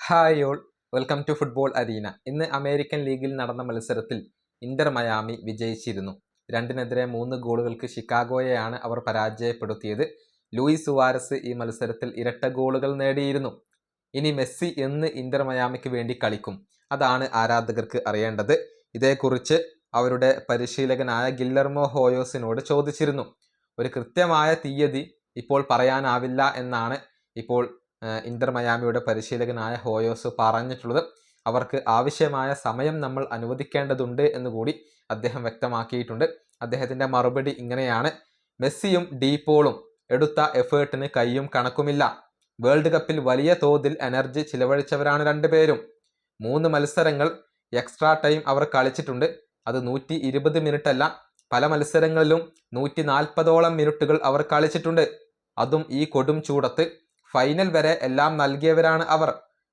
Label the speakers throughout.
Speaker 1: Hi all, welcome to football arena. ഇന്ന് American ലീഗിൽ നടന്ന മത്സരത്തിൽ ഇന്റർ മയാമി വിജയിച്ചിരുന്നു. 2-3 ഗോളുകൾക്ക് ഷിക്കാഗോയെയാണ് അവർ പരാജയപ്പെടുത്തിയത്. ലൂയിസ് സുവാരസ് ഈ മത്സരത്തിൽ ഇരട്ട ഗോളുകൾ നേടിയിരുന്നു. ഇനി മെസ്സി എന്ന് ഇന്റർ മയാമിക്ക് വേണ്ടി കളിക്കും? അതാണ് ആരാധകർക്ക് അറിയേണ്ടത്. ഇതേക്കുറിച്ച് അവരുടെ പരിശീലകനായ ഗില്ലർമോ ഹോയോസിനോട് ചോദിച്ചിരുന്നു. ഒരു കൃത്യമായ തീയതി ഇപ്പോൾ പറയാനാവില്ല എന്നാണ് ഇപ്പോൾ ഇന്റർ മയാമിയുടെ പരിശീലകനായ ഹോയോസ് പറഞ്ഞിട്ടുള്ളത്. അവർക്ക് ആവശ്യമായ സമയം നമ്മൾ അനുവദിക്കേണ്ടതുണ്ട് എന്നുകൂടി അദ്ദേഹം വ്യക്തമാക്കിയിട്ടുണ്ട്. അദ്ദേഹത്തിൻ്റെ മറുപടി ഇങ്ങനെയാണ്: മെസ്സിയും ഡീപോളും എടുത്ത എഫേർട്ടിന് കയ്യും കണക്കുമില്ല. വേൾഡ് കപ്പിൽ വലിയ തോതിൽ എനർജി ചിലവഴിച്ചവരാണ് രണ്ടുപേരും. 3 മത്സരങ്ങൾ എക്സ്ട്രാ ടൈം അവർ കളിച്ചിട്ടുണ്ട്. അത് 120 മിനിറ്റ് അല്ല, പല മത്സരങ്ങളിലും 140ഓളം മിനിറ്റുകൾ അവർ കളിച്ചിട്ടുണ്ട്. അതും ഈ കൊടും ചൂടത്ത്. ഫൈനൽ വരെ എല്ലാം നൽകിയവരാണ് അവർ.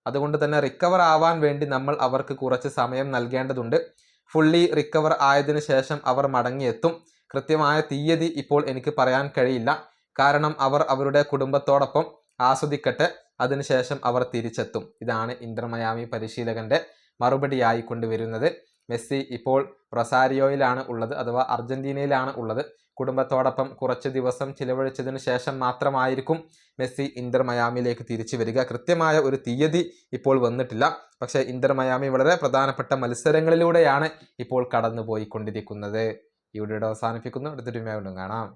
Speaker 1: അതുകൊണ്ട് തന്നെ റിക്കവർ ആവാൻ വേണ്ടി നമ്മൾ അവർക്ക് കുറച്ച് സമയം നൽകേണ്ടതുണ്ട്. ഫുള്ളി റിക്കവർ ആയതിനു ശേഷം അവർ മടങ്ങിയെത്തും. കൃത്യമായ തീയതി ഇപ്പോൾ എനിക്ക് പറയാൻ കഴിയില്ല, കാരണം അവർ അവരുടെ കുടുംബത്തോടൊപ്പം ആസ്വദിക്കട്ടെ, അതിനുശേഷം അവർ തിരിച്ചെത്തും. ഇതാണ് ഇന്റർ മയാമി പരിശീലകന്റെ മറുപടിയായി കൊണ്ടുവരുന്നത്. മെസ്സി ഇപ്പോൾ റൊസാരിയോയിലാണ് ഉള്ളത്, അഥവാ അർജന്റീനയിലാണ് ഉള്ളത്. കുടുംബത്തോടൊപ്പം കുറച്ച് ദിവസം ചിലവഴിച്ചതിന് ശേഷം മാത്രമായിരിക്കും മെസ്സി ഇന്റർ മയാമിയിലേക്ക് തിരിച്ചു വരിക. കൃത്യമായ ഒരു തീയതി ഇപ്പോൾ വന്നിട്ടില്ല. പക്ഷേ ഇന്റർ മയാമി വളരെ പ്രധാനപ്പെട്ട മത്സരങ്ങളിലൂടെയാണ് ഇപ്പോൾ കടന്നു പോയിക്കൊണ്ടിരിക്കുന്നത്. ഈ വീഡിയോ അവസാനിപ്പിക്കുന്നു. അടുത്തൊരു വീണ്ടും കാണാം.